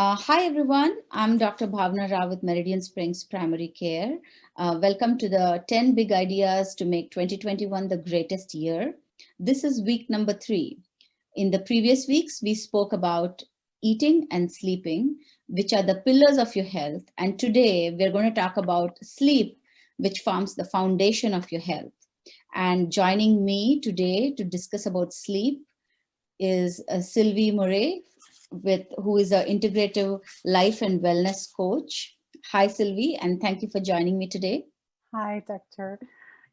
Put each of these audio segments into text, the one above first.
Hi everyone, I'm Dr. Bhavna Rao with Meridian Springs Primary Care. Welcome to the 10 Big Ideas to Make 2021 the Greatest Year. This is week number 3. In the previous weeks, we spoke about eating and sleeping, which are the pillars of your health. And today we're going to talk about sleep, which forms the foundation of your health. And joining me today to discuss about sleep is Sylvie Maury, who is an integrative life and wellness coach. Hi, Sylvie, and thank you for joining me today. Hi, Doctor.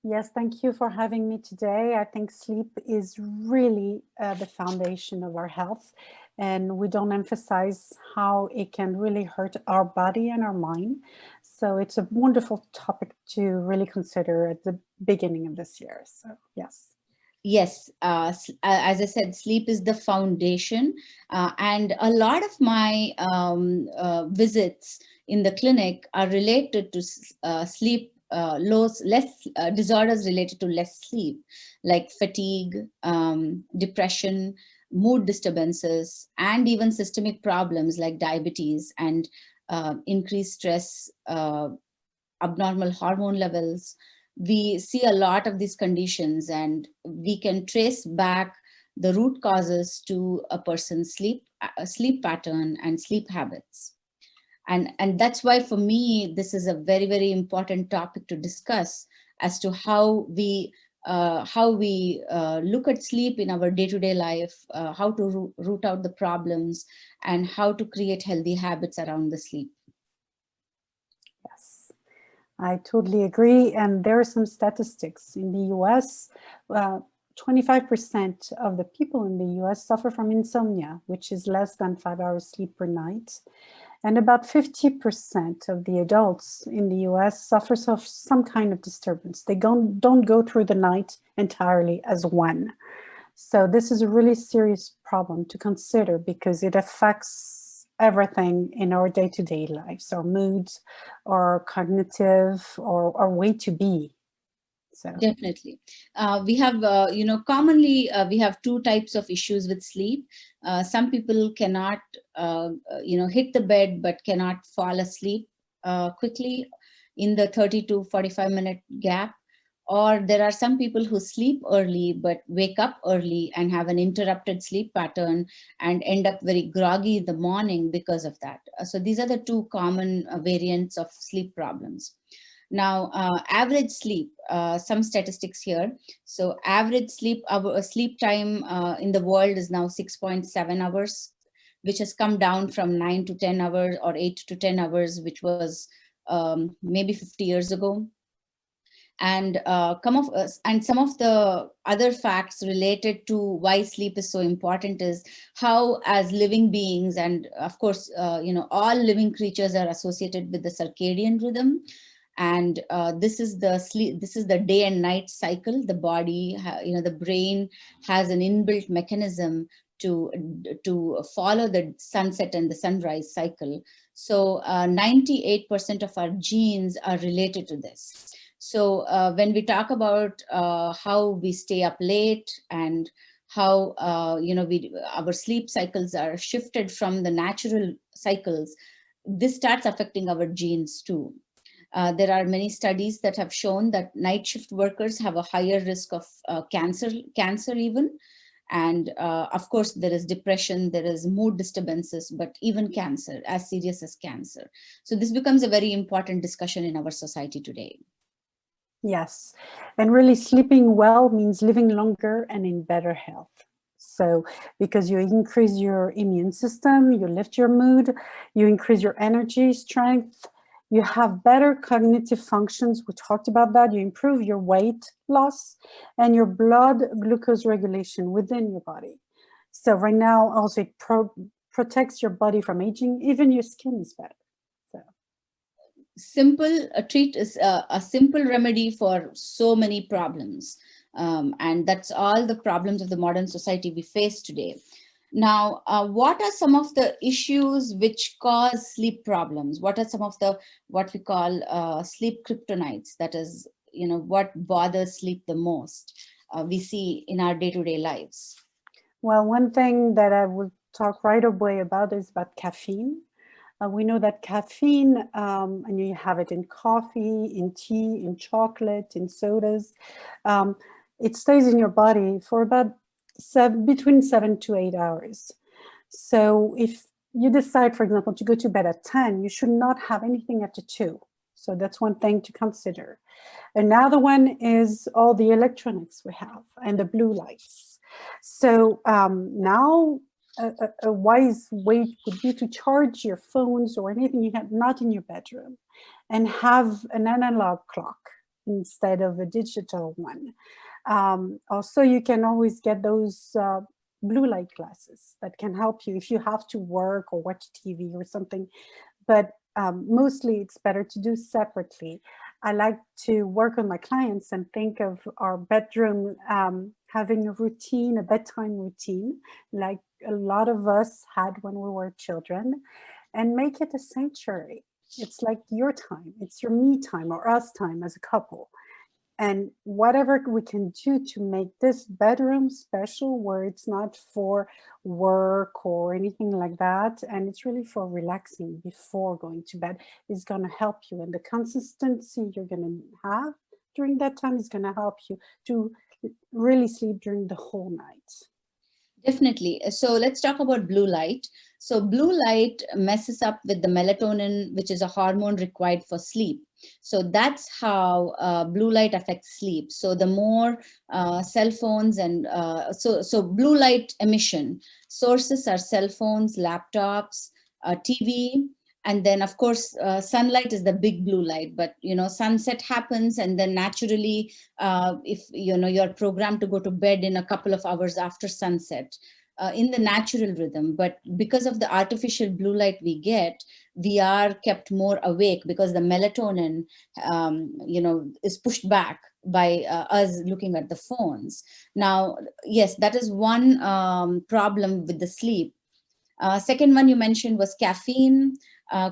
Yes, thank you for having me today. I think sleep is really the foundation of our health, and we don't emphasize how it can really hurt our body and our mind. So it's a wonderful topic to really consider at the beginning of this year. So, yes. Yes, as I said, sleep is the foundation. And a lot of my visits in the clinic are related to sleep, less disorders related to less sleep, like fatigue, depression, mood disturbances, and even systemic problems like diabetes and increased stress, abnormal hormone levels. We see a lot of these conditions, and we can trace back the root causes to a person's sleep pattern and sleep habits. And that's why for me this is a very, very important topic to discuss as to how we look at sleep in our day-to-day life, how to root out the problems, and how to create healthy habits around the sleep. Yes, I totally agree. And there are some statistics in the US. 25% of the people in the US suffer from insomnia, which is less than 5 hours sleep per night. And about 50% of the adults in the US suffers of some kind of disturbance. They don't go through the night entirely as one. So this is a really serious problem to consider because it affects everything in our day-to-day lives, our moods, our cognitive, or our way to be. So Definitely. We have, commonly we have two types of issues with sleep. Some people cannot, hit the bed but cannot fall asleep quickly in the 30 to 45-minute gap. Or there are some people who sleep early but wake up early and have an interrupted sleep pattern and end up very groggy in the morning because of that. So these are the two common variants of sleep problems. Now, average sleep, some statistics here. So average sleep time in the world is now 6.7 hours, which has come down from 9 to 10 hours or 8 to 10 hours, which was maybe 50 years ago. And and some of the other facts related to why sleep is so important is how, as living beings, and of course, all living creatures are associated with the circadian rhythm. And this is the day and night cycle. The body, the brain has an inbuilt mechanism to follow the sunset and the sunrise cycle. So 98% of our genes are related to this. So when we talk about how we stay up late and how our sleep cycles are shifted from the natural cycles, this starts affecting our genes too. There are many studies that have shown that night shift workers have a higher risk of cancer even. And of course, there is depression, there is mood disturbances, but even cancer, as serious as cancer. So this becomes a very important discussion in our society today. yes, and really sleeping well means living longer and in better health. So because you increase your immune system, you lift your mood, you increase your energy, strength, you have better cognitive functions. We talked about that. You improve your weight loss and your blood glucose regulation within your body. So right now, also it protects your body from aging. Even your skin is better. So Simple a treat is a simple remedy for so many problems, and that's all the problems of the modern society we face today. Now, what are some of the issues which cause sleep problems? What are some of the what we call sleep kryptonites? That is, what bothers sleep the most, we see in our day-to-day lives. well, one thing that I would talk right away about is about caffeine. We know that caffeine, and you have it in coffee, in tea, in chocolate, in sodas, um, it stays in your body for about between 7 to 8 hours. So if you decide, for example, to go to bed at 10, you should not have anything after 2. So that's one thing to consider. Another one is all the electronics we have and the blue lights. So now a wise way would be to charge your phones or anything you have not in your bedroom and have an analog clock instead of a digital one. Also, you can always get those blue light glasses that can help you if you have to work or watch TV or something. But mostly it's better to do separately. I like to work on my clients and think of our bedroom having a routine, a bedtime routine, like a lot of us had when we were children, and make it a sanctuary. It's like your time, it's your me time or us time as a couple. And whatever we can do to make this bedroom special, where it's not for work or anything like that, and it's really for relaxing before going to bed, is going to help you. And the consistency you're going to have during that time is going to help you to really sleep during the whole night. Definitely. So let's talk about blue light. So blue light messes up with the melatonin, which is a hormone required for sleep. So that's how blue light affects sleep. So the more cell phones and so blue light emission sources are cell phones, laptops, TV, and then of course sunlight is the big blue light. But sunset happens, and then naturally if you're programmed to go to bed in a couple of hours after sunset, in the natural rhythm. But because of the artificial blue light we get, we are kept more awake because the melatonin is pushed back by us looking at the phones. Now, yes, that is one problem with the sleep. Second one you mentioned was caffeine.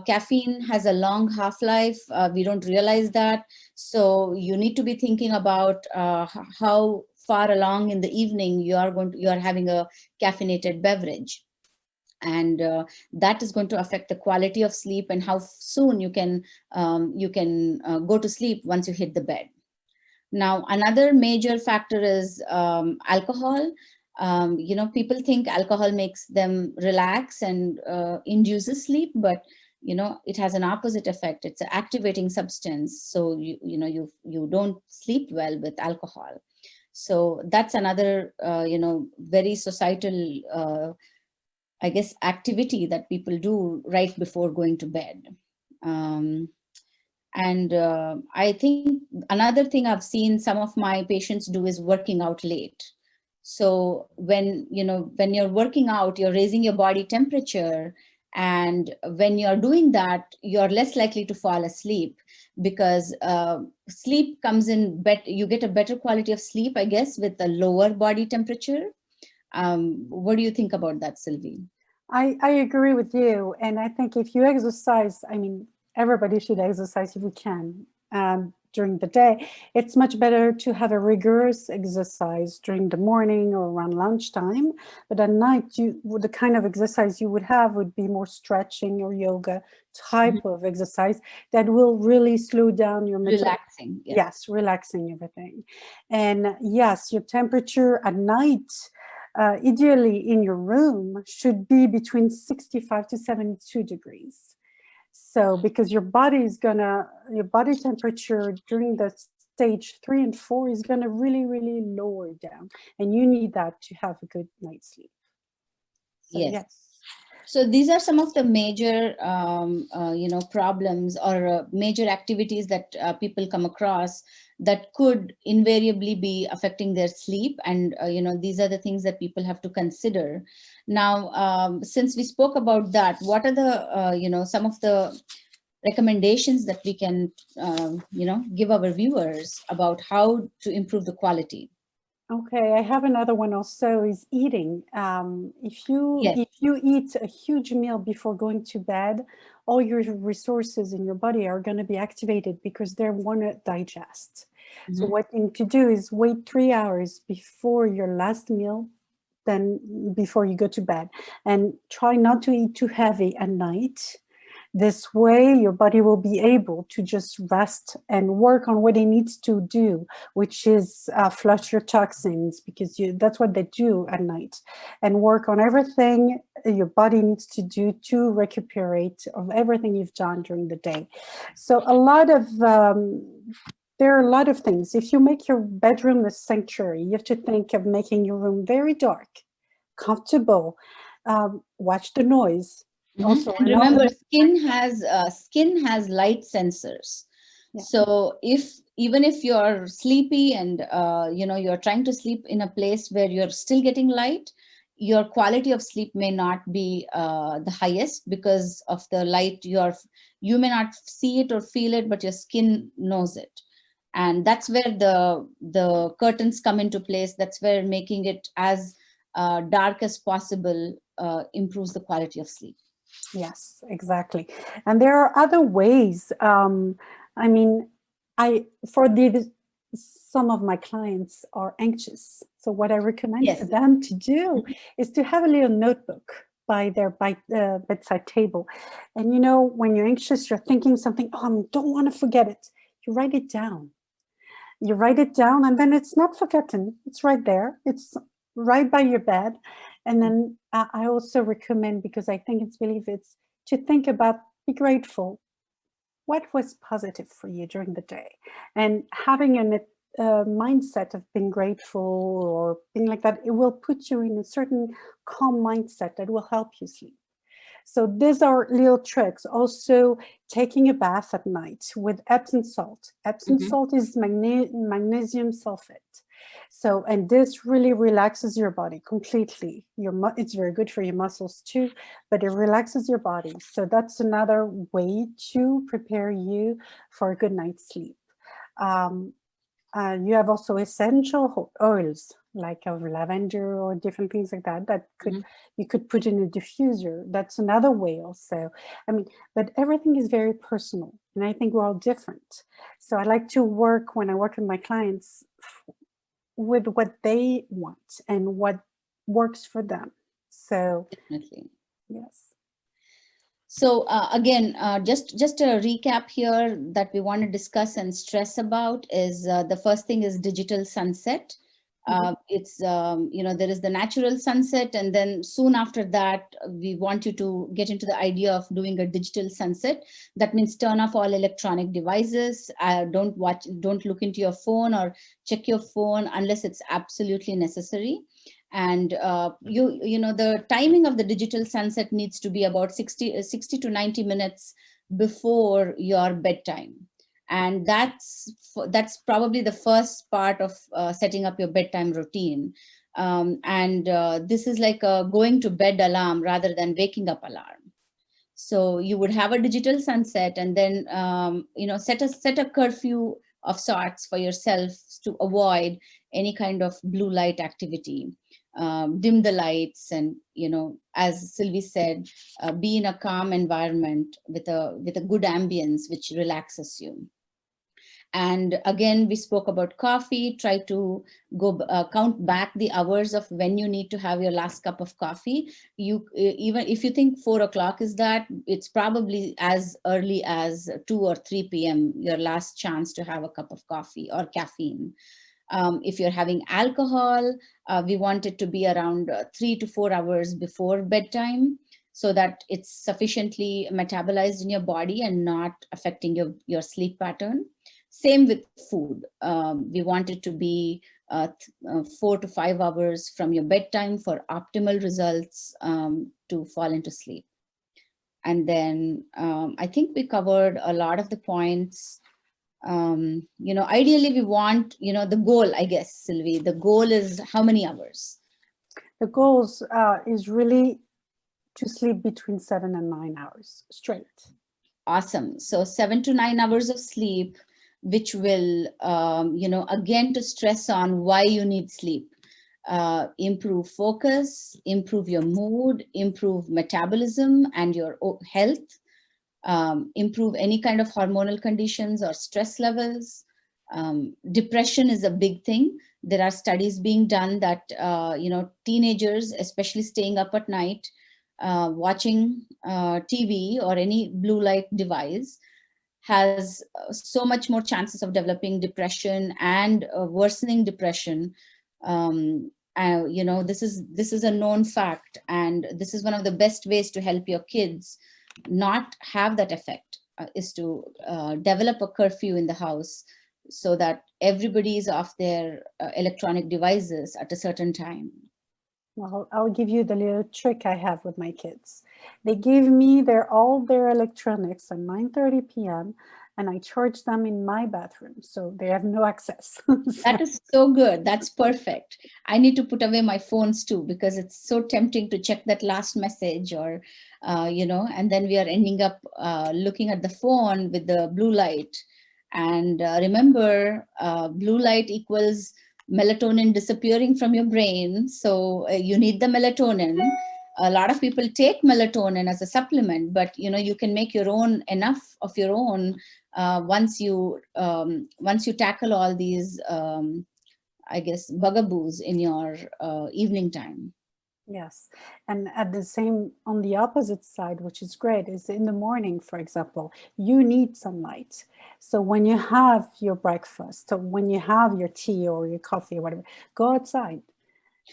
Caffeine has a long half-life. We don't realize that. So you need to be thinking about how far along in the evening you are having a caffeinated beverage. And that is going to affect the quality of sleep and how soon you can go to sleep once you hit the bed. Now, another major factor is alcohol. People think alcohol makes them relax and induces sleep, but it has an opposite effect. It's an activating substance, so you don't sleep well with alcohol. So that's another very societal I guess activity that people do right before going to bed. And I think another thing I've seen some of my patients do is working out late. So when you're working out, you're raising your body temperature. And when you're doing that, you're less likely to fall asleep, because sleep comes in better. You get a better quality of sleep, I guess, with a lower body temperature. What do you think about that, Sylvie? I agree with you. And I think if you exercise, I mean, everybody should exercise if we can during the day. It's much better to have a rigorous exercise during the morning or around lunchtime. But at night, the kind of exercise you would have would be more stretching or yoga type of exercise that will really slow down your Relaxing. Yeah. Yes, relaxing everything. And yes, your temperature at night, ideally in your room, should be between 65 to 72 degrees. So because your body temperature during the stage 3 and 4 is going to really, really lower down. And you need that to have a good night's sleep. So, yes. So these are some of the major, problems or major activities that people come across that could invariably be affecting their sleep. And, these are the things that people have to consider. Now, since we spoke about that, what are the, some of the recommendations that we can, give our viewers about how to improve the quality? Okay, I have another one also, is eating. If you eat a huge meal before going to bed, all your resources in your body are going to be activated because they want to digest. So what you need to do is wait 3 hours before your last meal, then before you go to bed, and try not to eat too heavy at night. This way, your body will be able to just rest and work on what it needs to do, which is flush your toxins, because that's what they do at night, and work on everything your body needs to do to recuperate of everything you've done during the day. So there are a lot of things. If you make your bedroom a sanctuary, you have to think of making your room very dark, comfortable, watch the noise. Also, And I know. remember, skin has light sensors. Yeah. So even if you're sleepy and you're trying to sleep in a place where you're still getting light, your quality of sleep may not be the highest because of the light. You may not see it or feel it, but your skin knows it. And that's where the curtains come into place. That's where making it as dark as possible improves the quality of sleep. Yes, exactly. And there are other ways. I mean, for some of my clients are anxious. So what I recommend for Yes. them to do is to have a little notebook by their bedside table. And when you're anxious, you're thinking something, oh, I don't want to forget it. You write it down. You write it down, and then it's not forgotten. It's right there. It's right by your bed. And then I also recommend, because I think it's to think about, be grateful. What was positive for you during the day? And having a mindset of being grateful or being like that, it will put you in a certain calm mindset that will help you sleep. So these are little tricks. Also, taking a bath at night with Epsom salt. Epsom salt is magnesium sulfate. So, and this really relaxes your body completely. It's very good for your muscles too, but it relaxes your body. So that's another way to prepare you for a good night's sleep. You have also essential oils like of lavender or different things like that you could put in a diffuser. That's another way also. I mean, but everything is very personal, and I think we're all different. So I like to work, when I work with my clients, with what they want and what works for them. So Definitely. yes. So again, just a recap here that we want to discuss and stress about is the first thing is digital sunset. It's there is the natural sunset, and then soon after that we want you to get into the idea of doing a digital sunset. That means turn off all electronic devices. Don't look into your phone or check your phone unless it's absolutely necessary. And the timing of the digital sunset needs to be about 60 to 90 minutes before your bedtime. And that's probably the first part of setting up your bedtime routine. This is like a going to bed alarm rather than waking up alarm. So you would have a digital sunset, and then set a curfew of sorts for yourself to avoid any kind of blue light activity. Dim the lights, and as Sylvie said, be in a calm environment with a good ambience which relaxes you. And again, we spoke about coffee. Try to go count back the hours of when you need to have your last cup of coffee. Even if you think 4 o'clock is that, it's probably as early as 2 or 3 p.m. your last chance to have a cup of coffee or caffeine. If you're having alcohol, we want it to be around 3 to 4 hours before bedtime, so that it's sufficiently metabolized in your body and not affecting your sleep pattern. Same with food. We want it to be 4 to 5 hours from your bedtime for optimal results to fall into sleep. And then I think we covered a lot of the points. Ideally we want, the goal, I guess, Sylvie, the goal is how many hours? The goal is really to sleep between 7 and 9 hours straight. Awesome. So 7 to 9 hours of sleep, which will, again, to stress on why you need sleep. Improve focus, improve your mood, improve metabolism and your health, improve any kind of hormonal conditions or stress levels. Depression is a big thing. There are studies being done that, teenagers, especially staying up at night, watching TV or any blue light device has so much more chances of developing depression and worsening depression. This is a known fact, and this is one of the best ways to help your kids not have that effect, is to develop a curfew in the house so that everybody is off their electronic devices at a certain time. Well, I'll give you the little trick I have with my kids. They give me all their electronics at 9:30 p.m. and I charge them in my bathroom, so they have no access. That is so good. That's perfect. I need to put away my phones too, because it's so tempting to check that last message, or, and then we are ending up looking at the phone with the blue light. And remember, blue light equals melatonin disappearing from your brain. So you need the melatonin. A lot of people take melatonin as a supplement, but you can make your own, enough of your own, once you tackle all these, I guess, bugaboos in your evening time. Yes, and on the opposite side, which is great, is in the morning, for example, you need sunlight. So when you have your breakfast, or when you have your tea or your coffee or whatever, go outside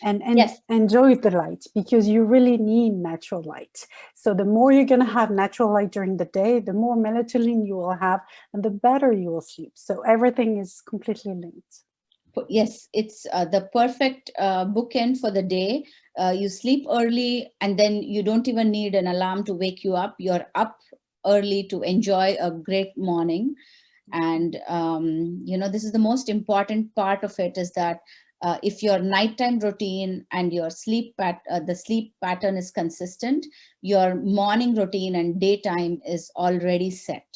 and Yes. enjoy the light, because you really need natural light. So the more you're going to have natural light during the day, the more melatonin you will have and the better you will sleep. So everything is completely linked. Yes, it's the perfect bookend for the day. You sleep early, and then you don't even need an alarm to wake you up. You're up early to enjoy a great morning. And this is the most important part of it, is that if your nighttime routine and your the sleep pattern is consistent, your morning routine and daytime is already set.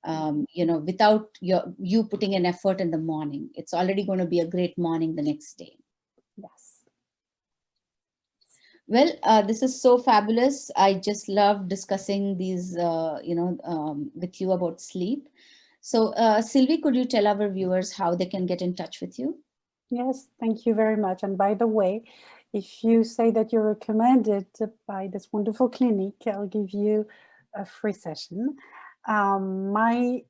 Without you putting an effort in the morning, it's already going to be a great morning the next day. Yes. Well, this is so fabulous. I just love discussing these, with you about sleep. So, Sylvie, could you tell our viewers how they can get in touch with you? Yes, thank you very much. And by the way, if you say that you're recommended by this wonderful clinic, I'll give you a free session. My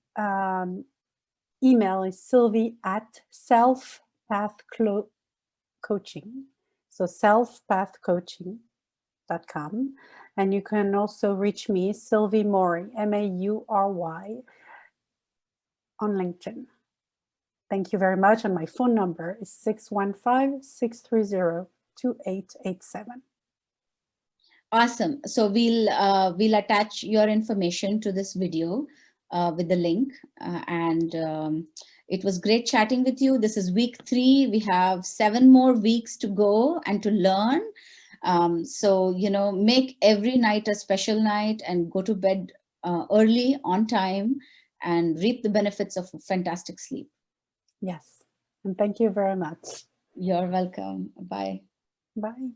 email is sylvie@selfpathcoaching. So selfpathcoaching.com. And you can also reach me, Sylvie Maury, Maury, on LinkedIn. Thank you very much. And my phone number is 615-630-2887. Awesome. So we'll attach your information to this video with the link. It was great chatting with you. This is week 3. We have 7 more weeks to go and to learn. So, make every night a special night and go to bed early, on time, and reap the benefits of fantastic sleep. Yes. And thank you very much. You're welcome. Bye. Bye.